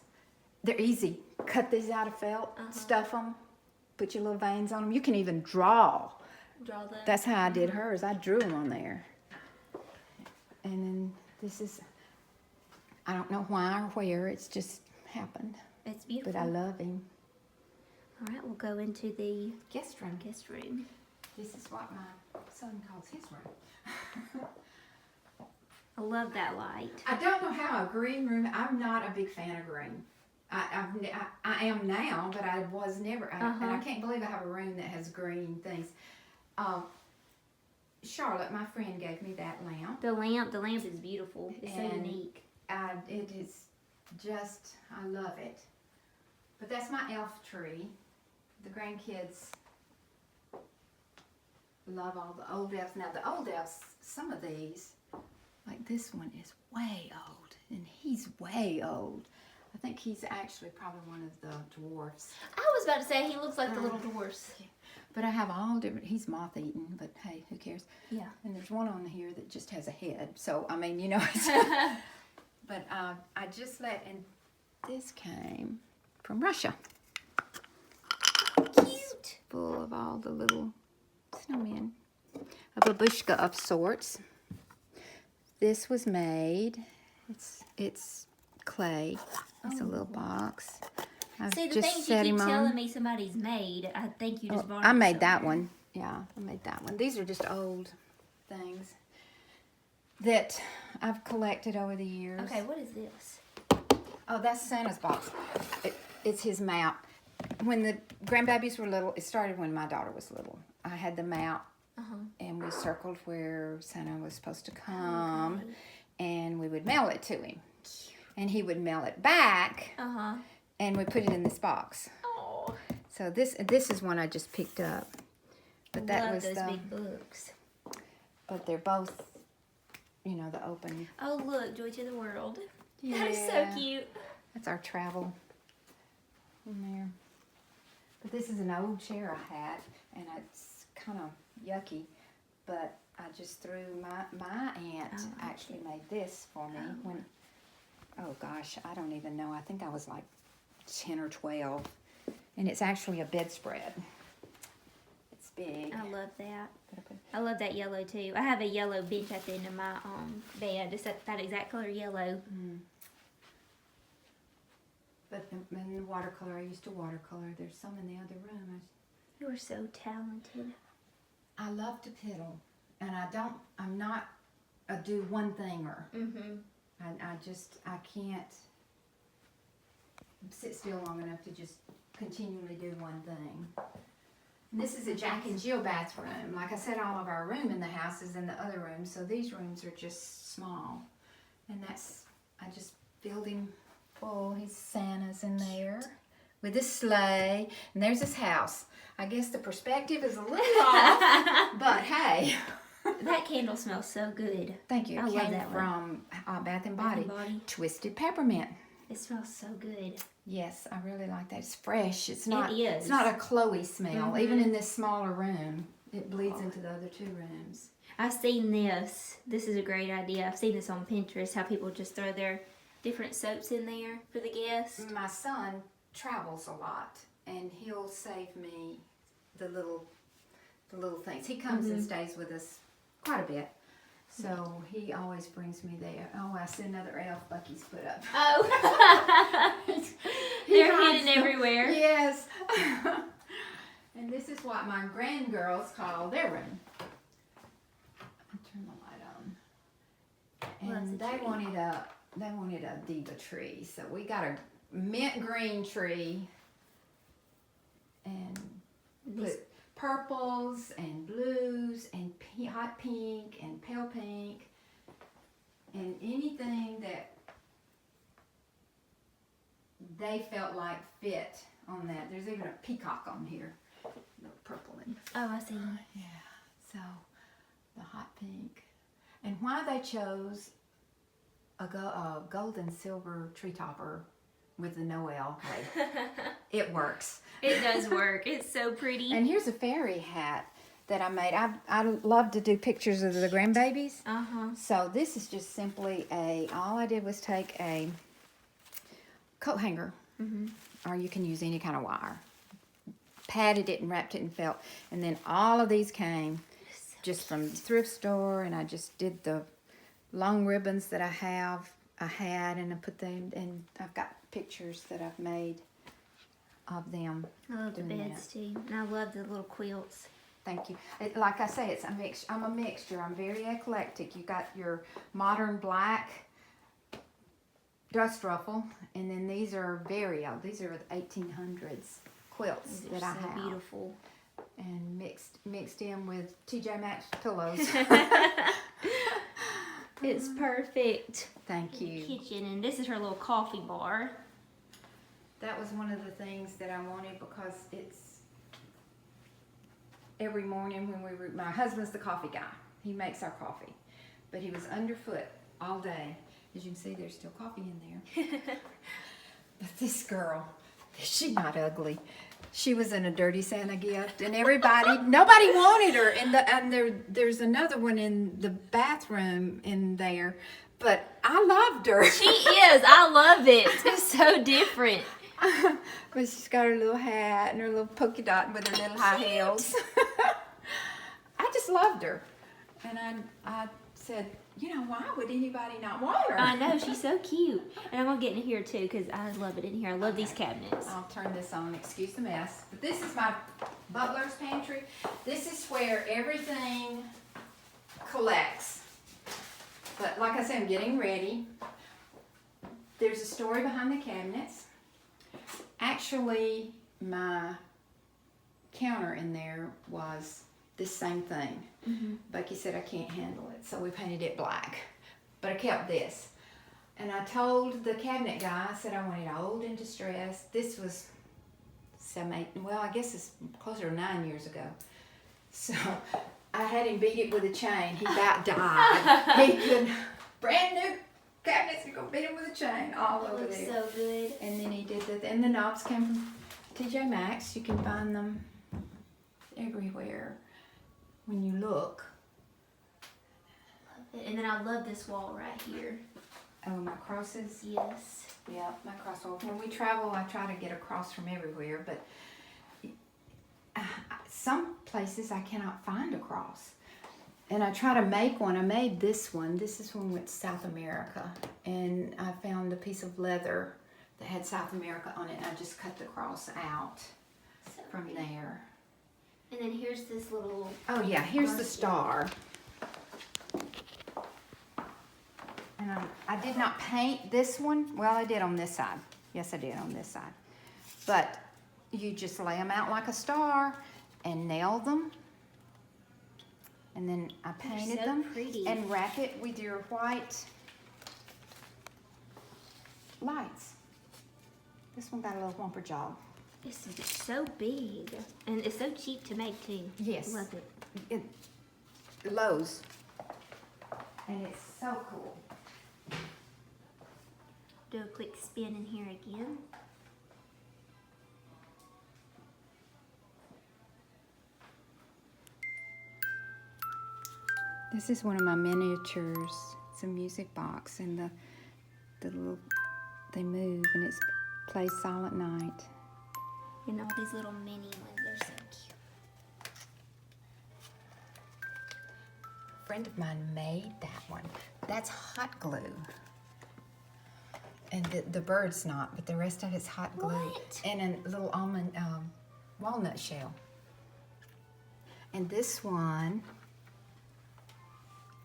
They're easy. Cut these out of felt, stuff them, put your little veins on them. You can even draw. Draw them. That's how I did hers. I drew them on there. And then this is, I don't know why or where. It's just happened. It's beautiful. But I love him. All right, we'll go into the Guest room. guest room. This is what my son calls his room. I love that light. I don't know how a green room, I'm not a big fan of green. I am now, but I was never. And I can't believe I have a room that has green things. Charlotte, my friend, gave me that lamp. The lamp is beautiful. It's so And unique. It is just, I love it. But that's my elf tree. The grandkids love all the old elves. Now the old elves, some of these, like this one is way old, and he's way old. I think he's actually probably one of the dwarfs. I was about to say he looks like the little dwarfs. But I have all different, he's moth-eaten, but hey, who cares? Yeah. And there's one on here that just has a head. So, I mean, you know, it's, but I just and this came from Russia. Cute. Full of all the little snowmen. A babushka of sorts. This was made, it's clay. It's a little box. I've See, the just things you set keep him on. telling me somebody's made, I think you just bought I them made that somewhere. one. Yeah, I made that one. These are just old things that I've collected over the years. Okay, what is this? Oh, that's Santa's box. It's his map. When the grandbabies were little, it started when my daughter was little. I had the map, and we circled where Santa was supposed to come, and we would mail it to him. And he would mail it back, and we put it in this box. Oh. So this is one I just picked up. But that was those the big books. But they're both, you know, the open. Oh, look, Joy to the World. Yeah. That is so cute. That's our travel in there. But this is an old chair I had, and it's kind of yucky. But I just threw my aunt actually made this for me when. Oh gosh, I don't even know. I think I was like 10 or 12, and it's actually a bedspread. It's big. I love that. I love that yellow too. I have a yellow bench at the end of my bed. It's that exact color yellow. But in the watercolor, I used to watercolor. There's some in the other room. You are so talented. I love to piddle, and I'm not a do one thinger. I can't sit still long enough to just continually do one thing. And this is a Jack and Jill bathroom. Like I said, all of our room in the house is in the other room, so these rooms are just small. And I just filled him full. He's Santa's in there with his sleigh. And there's his house. I guess the perspective is a little off, but hey. That candle smells so good. Thank you. It I love came that from Bath and Body. Twisted peppermint. It smells so good. Yes, I really like that. It's fresh. It's not. It is. It's not a Chloe smell. Even in this smaller room, it bleeds into the other two rooms. I've seen this. This is a great idea. I've seen this on Pinterest. How people just throw their different soaps in there for the guests. My son travels a lot, and he'll save me the little things. He comes and stays with us quite a bit. So he always brings me there. Oh, I see another elf Bucky's put up. Oh. They're hidden everywhere. Yes. And this is what my grandgirls call their room. I'll turn the light on. And they wanted a diva tree. So we got a mint green tree and put purples and blues and hot pink and pale pink and anything that they felt like fit on that. There's even a peacock on here. Purple and Oh, I see. yeah. So the hot pink. And why they chose a gold and silver tree topper with the Noel, hey, it works. It does work. It's so pretty. And here's a fairy hat that I made. I love to do pictures of the grandbabies. So this is just simply all I did was take a coat hanger, or you can use any kind of wire. Padded it and wrapped it in felt. And then all of these came just from the thrift store, and I just did the long ribbons that I had, and I put them, and I've got pictures that I've made of them. I love the doing beds too. And I love the little quilts. Thank you. Like I say, it's a mix. I'm a mixture. I'm very eclectic. You got your modern black dust ruffle, and then these are very old. These are 1800s quilts that I have. Beautiful. And mixed in with TJ Maxx pillows. It's perfect. Thank you. Kitchen, and this is her little coffee bar. That was one of the things that I wanted because it's every morning when my husband's the coffee guy. He makes our coffee. But he was underfoot all day. As you can see, there's still coffee in there. But this girl, she's not ugly. She was in a Dirty Santa gift, and nobody wanted her. And there's another one in the bathroom in there, but I loved her. She is. I love it. It's so different. But she's got her little hat and her little polka dot with her little high heels. I just loved her, and I said, you know, why would anybody not want her? I know, she's so cute. And I'm going to get in here too because I love it in here. I love these cabinets. I'll turn this on. Excuse the mess. But this is my butler's pantry. This is where everything collects. But like I said, I'm getting ready there's a story behind the cabinets. Actually, my counter in there was this same thing. Bucky said I can't handle it, so we painted it black. But I kept this. And I told the cabinet guy, I said I want it old and distressed. This was 7, 8, well, I guess it's closer to 9 years ago. So I had him beat it with a chain. He about died. He couldn't, brand new cabinets, you're gonna beat him with a chain all over Looks there. so good. And then he did that. And the knobs came from TJ Maxx. You can find them everywhere when you look. And then I love this wall right here. Oh, my crosses. Yes. Yeah, my cross wall. When we travel, I try to get a cross from everywhere, but some places I cannot find a cross. And I try to make one. I made this one. This is when we went to South America. And I found a piece of leather that had South America on it. And I just cut the cross out So from pretty. there. And then here's this little. Oh yeah, here's the star. And I did not paint this one. Well, I did on this side. Yes, I did on this side. But you just lay them out like a star and nail them. And then I painted so them pretty. and wrap it with your white lights. This one got a little whomper job. This is so big. And it's so cheap to make too. Yes. Love it. Lowe's. And it's so cool. Do a quick spin in here again. This is one of my miniatures. It's a music box, and the little, they move, and it plays Silent Night. And all these little mini ones, they're so cute. A friend of mine made that one. That's hot glue. And the bird's not, but the rest of it's hot glue. What? And a little almond, walnut shell. And this one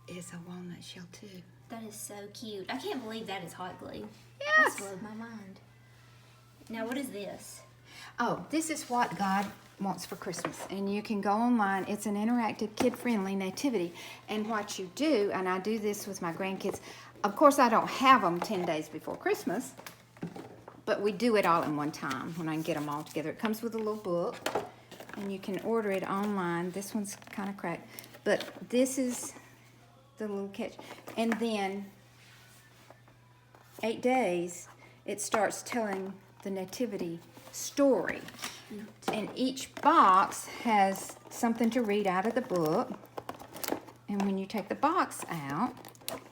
is a walnut shell too. That is so cute. I can't believe that is hot glue. Yes. That's blowed my mind. Now what is this? Oh, this is what God wants for Christmas. And you can go online. It's an interactive, kid-friendly nativity. And what you do, and I do this with my grandkids. Of course, I don't have them 10 days before Christmas, but we do it all in one time when I can get them all together. It comes with a little book, and you can order it online. This one's kind of cracked, but this is the little catch. And then 8 days, it starts telling the nativity story. And each box has something to read out of the book. And when you take the box out,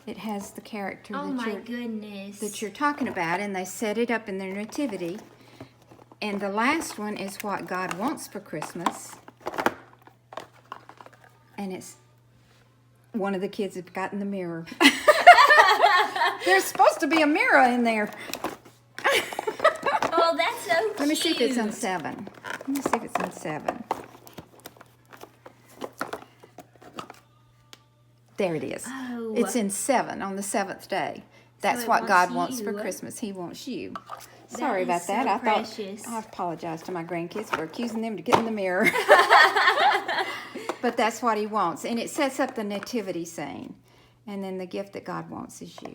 it has the character Oh my goodness. that you're talking about, and they set it up in their nativity. And the last one is what God wants for Christmas. And it's one of the kids have gotten the mirror. There's supposed to be a mirror in there. Oh, that's so cute. Let me see if it's on 7. Let me see if it's on 7. There it is. Oh. It's in 7 on the 7th day. That's it what God wants wants for you. Christmas. He wants you. That Sorry is about that. so I precious. thought I apologize to my grandkids for accusing them to get in the mirror. But that's what he wants. And it sets up the nativity scene. And then the gift that God wants is you.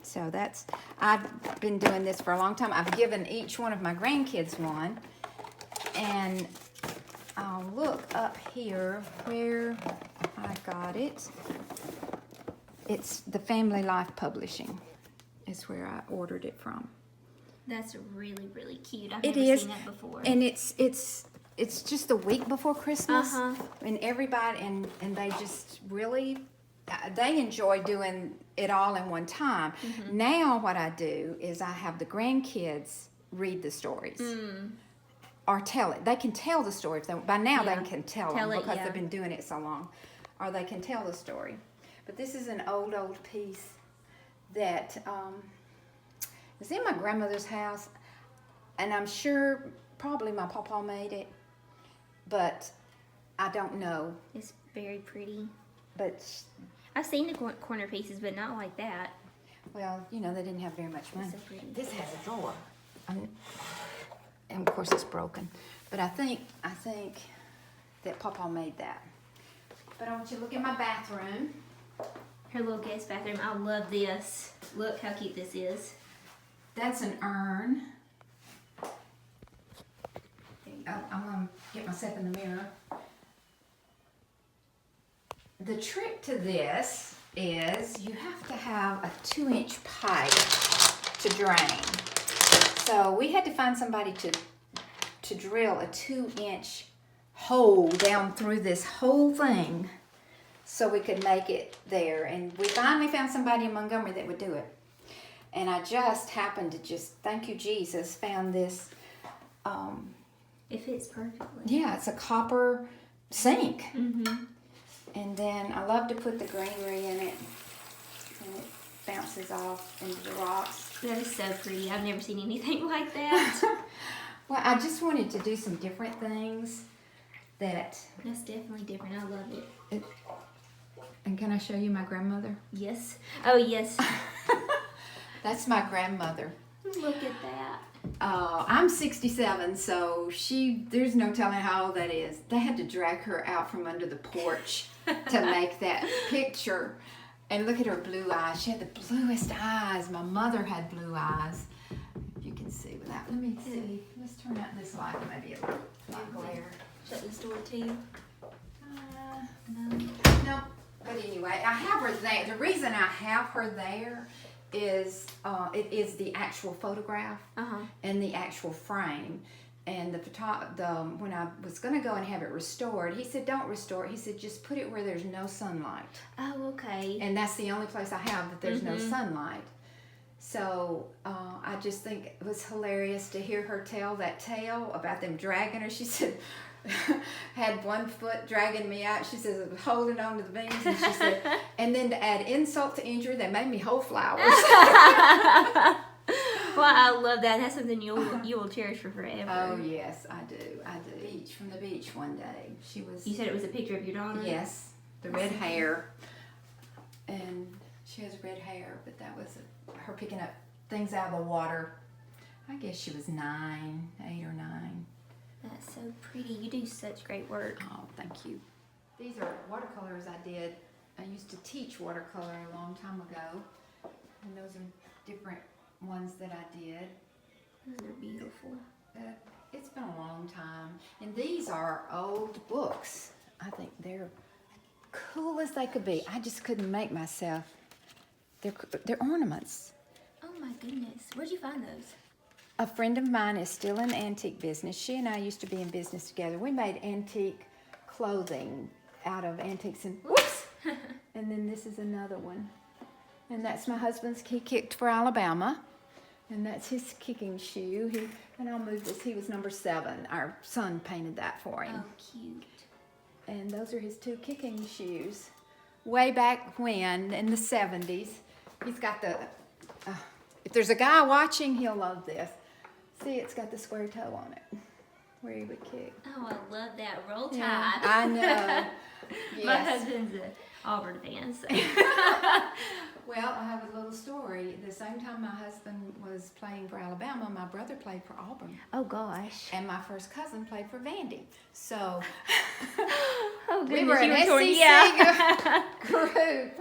So that's, I've been doing this for a long time. I've given each one of my grandkids one. And I'll look up here where I got it. It's the Family Life Publishing is where I ordered it from. That's really, really cute. I've It never is, seen that before. and it's just the week before Christmas, Uh-huh. and everybody and they just really they enjoy doing it all in one time. Mm-hmm. Now what I do is I have the grandkids read the stories. Or tell it. They can tell the story. If they, by now Yeah. they can tell Tell them it, because yeah. they've been doing it so long. Or they can tell the story. But this is an old piece that is in my grandmother's house. And I'm sure probably my papa made it. But I don't know. It's very pretty. But I've seen the corner pieces, but not like that. Well, you know, they didn't have very much money. so pretty. This has a drawer. And of course it's broken. But I think that Papa made that. But I want you to look at my bathroom. Her little guest bathroom. I love this. Look how cute this is. That's an urn. I'm gonna get myself in the mirror. The trick to this is you have to have a 2-inch pipe to drain. So we had to find somebody to drill a 2-inch hole down through this whole thing so we could make it there. And we finally found somebody in Montgomery that would do it. And I just happened to thank you Jesus, found this. It fits perfectly. Yeah, it's a copper sink. Mm-hmm. And then I love to put the greenery in it. And it bounces off into the rocks. That is so pretty. I've never seen anything like that. Well, I just wanted to do some different things that... That's definitely different. I love it. And can I show you my grandmother? Yes. Oh, yes. That's my grandmother. Look at that. I'm 67, so there's no telling how old that is. They had to drag her out from under the porch to make that picture. And look at her blue eyes. She had the bluest eyes. My mother had blue eyes. If you can see without. Let me see. Let's turn out this light. Maybe it'll not glare. Shut this door too. No. But anyway, I have her there. The reason I have her there is it is the actual photograph and the actual frame. And when I was going to go and have it restored, he said, don't restore it. He said, just put it where there's no sunlight. Oh, okay. And that's the only place I have that there's no sunlight. So I just think it was hilarious to hear her tell that tale about them dragging her. She said, had one foot dragging me out. She says, holding on to the beams. And she said, and then to add insult to injury, they made me hold flowers. Well, I love that. That's something you will cherish for forever. Oh, yes, I do. Beach, from the beach one day. She was... You said it was a picture of your daughter? Yes, the red hair. And she has red hair, but that was her picking up things out of the water. I guess she was 8 or 9. That's so pretty. You do such great work. Oh, thank you. These are watercolors I did. I used to teach watercolor a long time ago. And those are different ones that I did. Those are beautiful. It's been a long time. And these are old books. I think they're cool as they could be. I just couldn't make myself. They're ornaments. Oh my goodness. Where'd you find those? A friend of mine is still in antique business. She and I used to be in business together. We made antique clothing out of antiques and whoops. And then this is another one. And that's my husband's. He kicked for Alabama. And that's his kicking shoe. And I'll move this. He was number 7. Our son painted that for him. Oh, cute. And those are his 2 kicking shoes. Way back when, in the 70s. He's got the... if there's a guy watching, he'll love this. See, it's got the square toe on it, where he would kick. Oh, I love that. Roll Tide. Yeah, I know. Yes. My husband's an Auburn fan, so... Well, I have a little story. The same time my husband was playing for Alabama, my brother played for Auburn. Oh, gosh. And my first cousin played for Vandy. So, Oh, we were goodness, an you SEC group.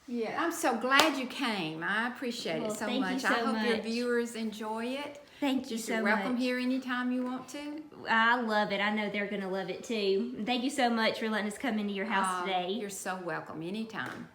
Yeah, I'm so glad you came. I appreciate Well, it so thank you much. so I hope your much. viewers enjoy it. Thank you so You're much. welcome here anytime you want to. I love it. I know they're going to love it, too. Thank you so much for letting us come into your house today. You're so welcome anytime.